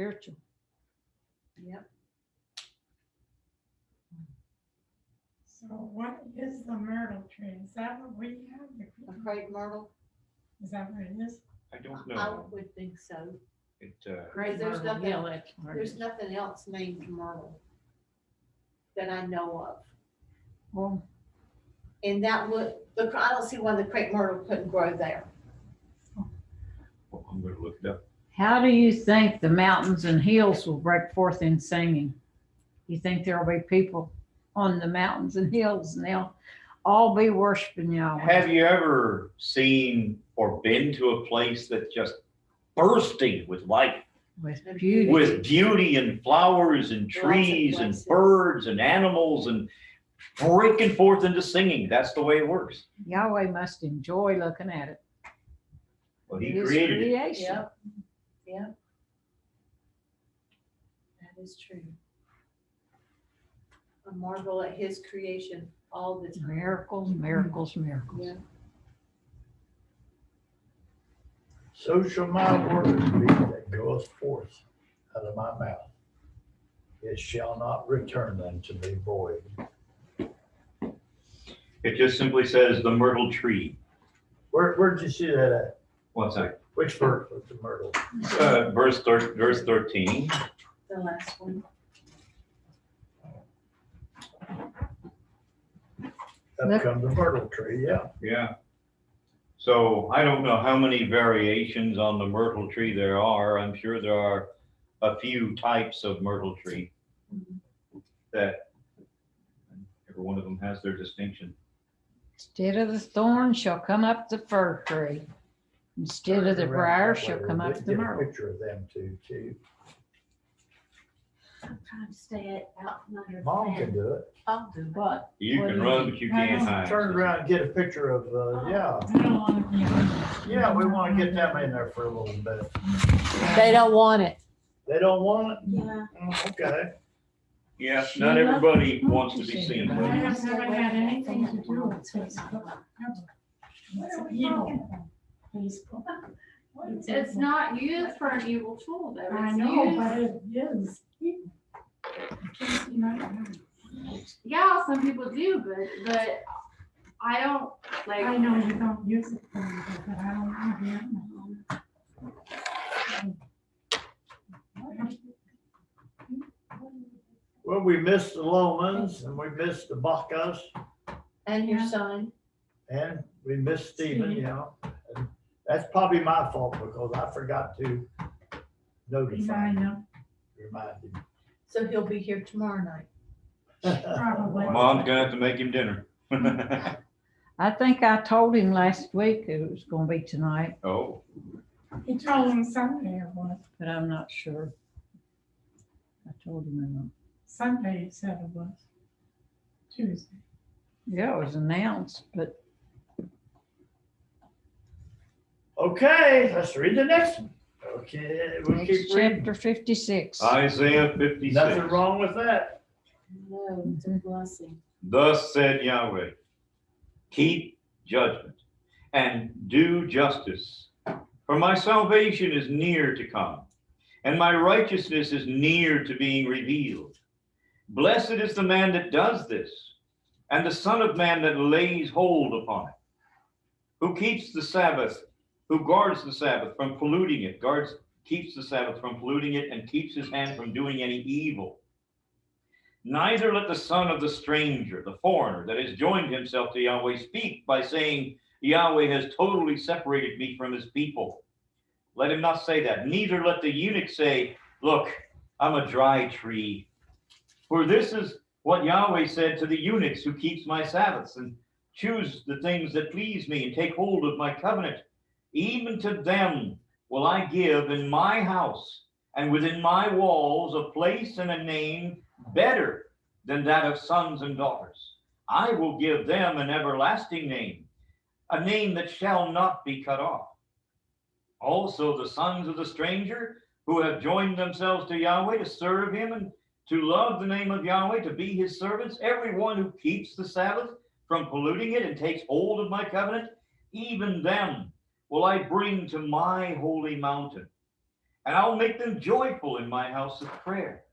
spiritual. Yep. So what is the myrtle tree? Is that what we have? A crepe myrtle? Is that what it is? I don't I know. would think so. It, Great There's myrtle, nothing- yeah, that's what it There's is. nothing else named myrtle that I know of. Well, And that would, I don't see why the crepe myrtle couldn't grow there. well, I'm gonna look it up. how do you think the mountains and hills will break forth in singing? You think there'll be people on the mountains and hills and they'll all be worshiping Yahweh? Have you ever seen or been to a place that just bursting with life, With beauty. with beauty and flowers and trees and places. birds and animals and breaking forth into singing? That's the way it works. Yahweh must enjoy looking at it. Well, he His created it. creation. Yep. Yep. That is true. I marvel at his creation all the time. Miracles, miracles, miracles. Yeah. So shall my word be that goeth forth out of my mouth. It shall not return unto me void. It just simply says the myrtle tree. Where'd you see that at? What's that? Which verse was the myrtle? Verse 13. The last one. Up come the myrtle tree, yeah. Yeah. So I don't know how many variations on the myrtle tree there are. I'm sure there are a few types of myrtle tree that every one of them has their distinction. Instead of the thorn shall come up the fir tree. Instead of the briar shall come up the Get a myrtle. picture of them too. I'm trying to stay out from under the Mom can fan. do it. I'll do it. What? You What can do run, but you can't hide. Turn around and get a picture of, yeah. I don't want to be on. Yeah, we want to get them in there for a little bit. They don't want it. They don't want it? Yeah. Oh, okay. Yeah, not everybody wants to be seen. I but have never had anything to do with Facebook. ever. It's evil. Facebook. What is It's it? not used for an evil tool though. I It's know, used- but it is evil. I can't see nothing. Yeah, some people do, but I don't like. I know you don't use it for anything, but I don't want to Well, we missed the Lomans and we missed the Bacchus And your son. and we missed Stephen, Steve. you know. And that's probably my fault because I forgot to notify I him, know, remind him. So he'll be here tomorrow night. probably. Mom's gonna have to make him dinner. I think I told him last week it was gonna be tonight, Oh, He told him Sunday it was. but I'm not sure. I told him or not. Sunday he said it was. Tuesday. Yeah, it was announced, but Okay, let's read the next one. Okay, we'll next keep reading. chapter 56. Isaiah 56. Nothing wrong with that. No, it's a blessing. Thus said Yahweh, keep judgment and do justice, for my salvation is near to come, and my righteousness is near to being revealed. Blessed is the man that does this, and the Son of Man that lays hold upon it, who keeps the Sabbath, who guards the Sabbath from polluting it, keeps the Sabbath from polluting it, and keeps his hand from doing any evil. Neither let the son of the stranger, the foreigner that has joined himself to Yahweh, speak by saying, Yahweh has totally separated me from his people. Let him not say that. Neither let the eunuch say, look, I'm a dry tree. For this is what Yahweh said to the eunuchs who keeps my Sabbaths and choose the things that please me and take hold of my covenant. Even to them will I give in my house and within my walls a place and a name better than that of sons and daughters. I will give them an everlasting name, a name that shall not be cut off. Also the sons of the stranger who have joined themselves to Yahweh to serve him and to love the name of Yahweh, to be his servants, everyone who keeps the Sabbath from polluting it and takes hold of my covenant, even them will I bring to my holy mountain, and I'll make them joyful in my house of prayer.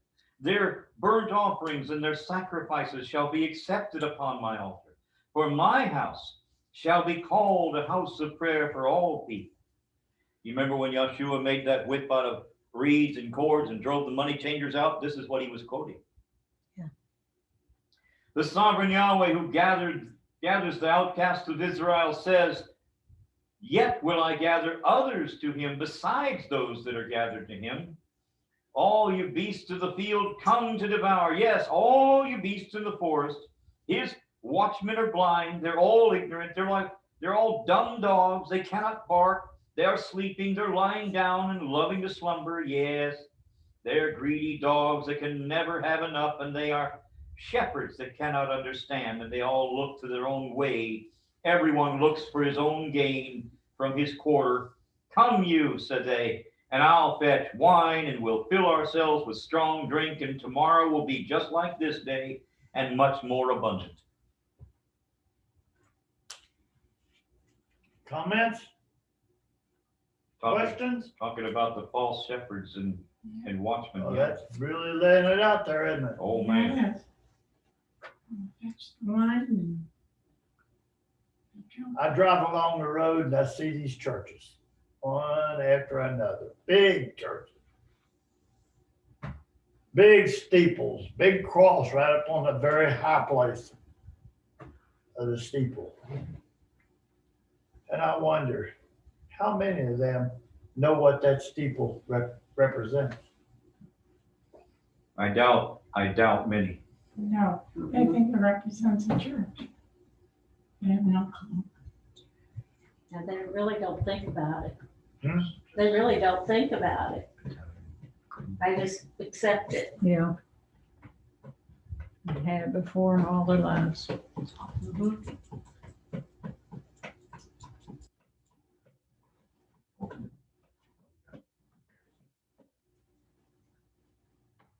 Their burnt offerings and their sacrifices shall be accepted upon my altar. For my house shall be called a house of prayer for all people. You remember when Yeshua made that whip out of reeds and cords and drove the money changers out? This is what he was quoting. Yeah. The sovereign Yahweh who gathers the outcasts of Israel says, yet will I gather others to him besides those that are gathered to him. All you beasts of the field come to devour. Yes, all you beasts in the forest. His watchmen are blind. They're all ignorant. They're all dumb dogs. They cannot bark. They are sleeping. They're lying down and loving to slumber. Yes, they're greedy dogs that can never have enough, and they are shepherds that cannot understand, and they all look to their own way. Everyone looks for his own gain from his quarter. Come you, said they, and I'll fetch wine, and we'll fill ourselves with strong drink, and tomorrow will be just like this day, and much more abundant. Comments, questions? Talking about the false shepherds and watchmen. Oh, that's really laying it out there, isn't it? Oh, man. That's one. I drive along the road and I see these churches, one after another, big churches. Big steeples, big cross right up on the very high place of the steeple. And I wonder, how many of them know what that steeple represents? I doubt many. No, they think it represents a church. They have no clue. And they really don't think about it. Hmm? They really don't think about it. They just accept it. Yeah. They had it before in all their lives.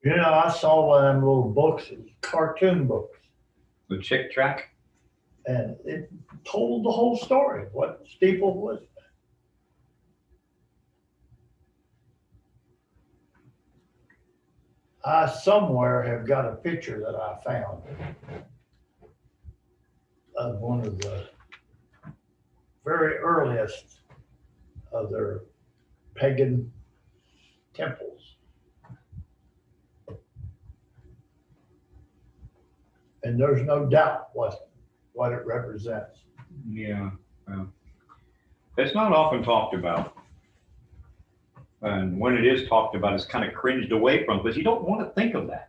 You know, I saw one of them little books, cartoon books, The Chick Track. and it told the whole story, what steeple was. I somewhere have got a picture that I found of one of the very earliest of their pagan temples. And there's no doubt what it represents. Yeah. It's not often talked about. And when it is talked about, it's kind of cringed away from because you don't want to think of that.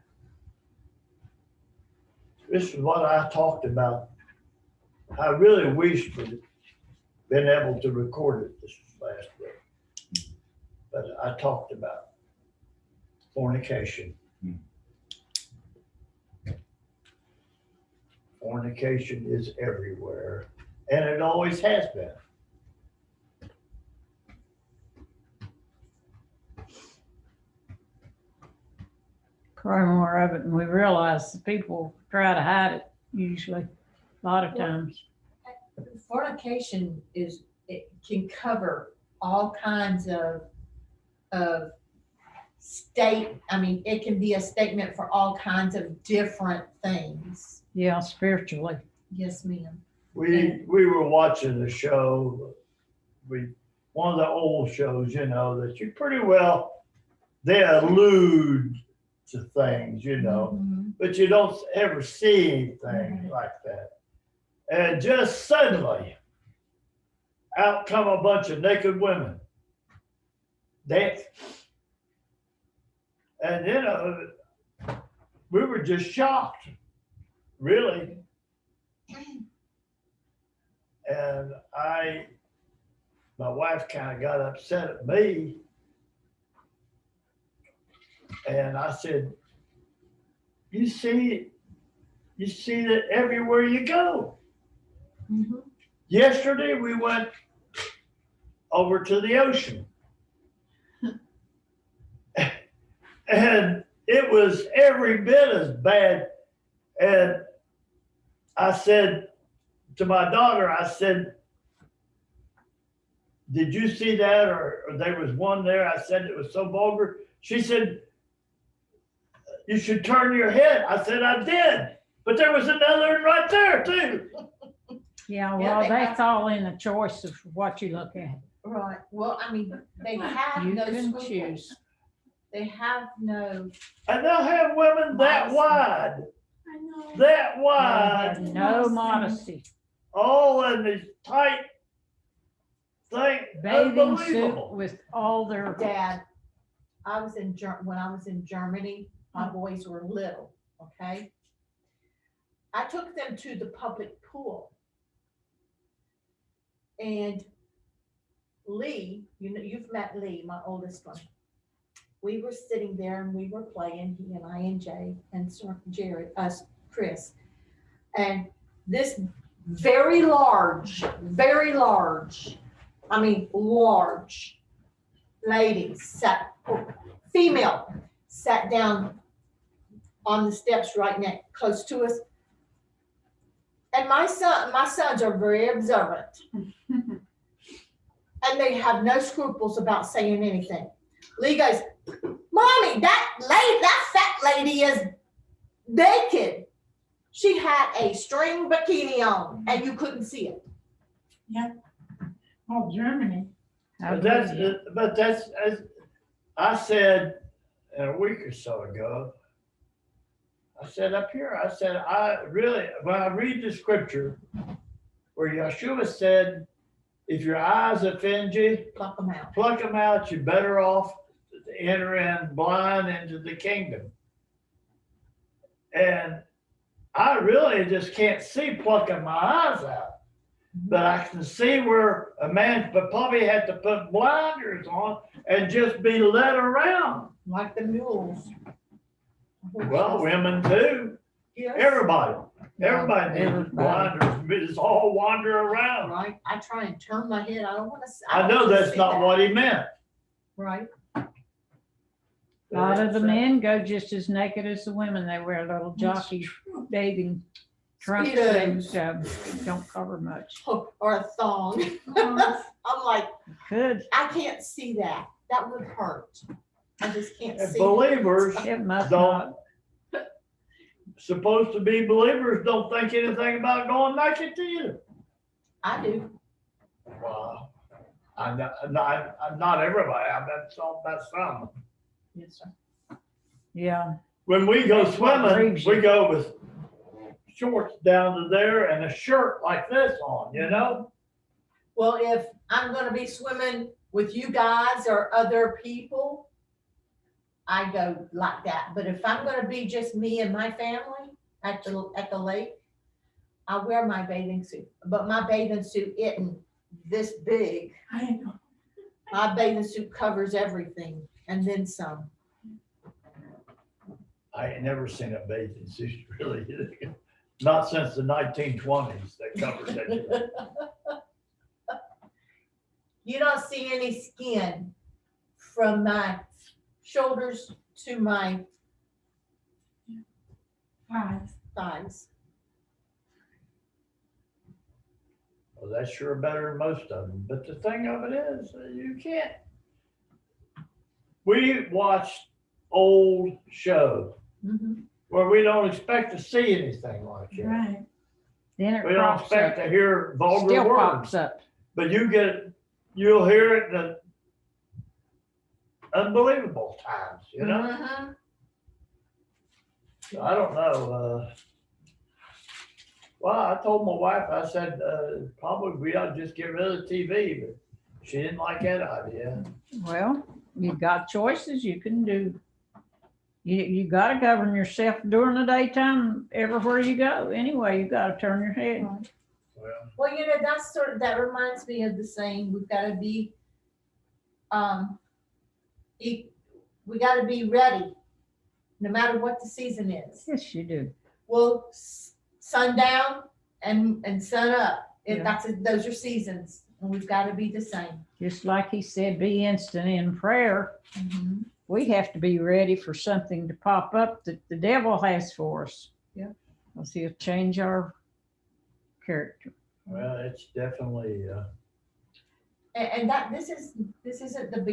This is what I talked about. I really wish we'd been able to record it this last week. But I talked about fornication. Fornication is everywhere, and it always has been. Cry more of it, and we realize the people try to hide it usually, a lot of times. Fornication it can cover all kinds of it can be a statement for all kinds of different things. Yeah, spiritually. Yes, ma'am. We were watching a show, one of the old shows, you know, that you pretty well, they allude to things, you know, but you don't ever see anything like that. And just suddenly, out come a bunch of naked women dancing. And, you know, we were just shocked, really. And my wife kind of got upset at me. And I said, you see that everywhere you go. Mhm. Yesterday we went over to the ocean. And it was every bit as bad. And I said to my daughter, I said, did you see that? Or there was one there, I said it was so vulgar. She said, you should turn your head. I said, I did. But there was another one right there too. Yeah, Yeah, well, they that's have- all in the choice of what you look at. Right, well, I mean, they have You no can scruples. choose. They have no, And they'll have women that wide, I know. that They wide, have no modesty. all in these tight thing. Bathing suit Unbelievable. with all their, Dad, I was in when I was in Germany, my boys were little, okay? I took them to the public pool. And Lee, you know, you've met Lee, my oldest one. We were sitting there and we were playing, he and I and Jay and Jared, Chris. And this very large, I mean, large lady female, sat down on the steps right next, close to us. And my sons are very observant. And they have no scruples about saying anything. Lee goes, Mommy, that fat lady is naked. She had a string bikini on and you couldn't see it. Oh, Germany. how But good. that's, as I said a week or so ago, I said up here, I said, I really, when I read the scripture where Yeshua said, if your eyes offend you, Pluck them out. pluck them out, you're better off to enter in blind into the kingdom. And I really just can't see plucking my eyes out. But I can see where a man but probably had to put blinders on and just be led around. Like the mules. Well, women too. Yes. Everybody needs everybody. blinders. It's all wander around. Right, I try and turn my head, I don't wanna. I know that's not what he meant. Right, A lot of the men go just as naked as the women. They wear little jockey bathing trunks that don't cover much. or a thong. Oh, I'm like, Could, I can't see that, that would hurt. I just can't And see. believers it must not. don't, supposed to be believers don't think anything about going naked to you. I do. Wow. I'm not everybody, I bet some. Yes, sir. Yeah, When we go That's what swimming, grieves we you. go with shorts down to there and a shirt like this on, you know? Well, if I'm gonna be swimming with you guys or other people, I go like that. But if I'm gonna be just me and my family at the lake, I wear my bathing suit. But my bathing suit isn't this big. I know. My bathing suit covers everything and then some. I ain't never seen a bathing suit really, not since the 1920s that covered it. You don't see any skin from my shoulders to my Five. thighs. Well, that's sure better than most of them. But the thing of it is, you can't. We watch old shows Mhm. where we don't expect to see anything like that. Right. then it We don't crops expect up. to hear vulgar Still words, pops up. but you'll hear it in unbelievable times, you know? Mhm. I don't know. Well, I told my wife, I said, probably we ought to just get rid of the TV, but she didn't like that idea. Well, you got choices you can do. You gotta govern yourself during the daytime everywhere you go. Anyway, you gotta turn your head. Well, Well, you know, that reminds me of the saying, we've got to be, we got to be ready, no matter what the season is. Yes, you do. Well, sun down and sun up, Yeah. those are seasons, and we've got to be the same. Just like he said, be instant in prayer. We have to be ready for something to pop up that the devil has for us. Yeah. Because he'll change our character. well, it's definitely, And that, this isn't the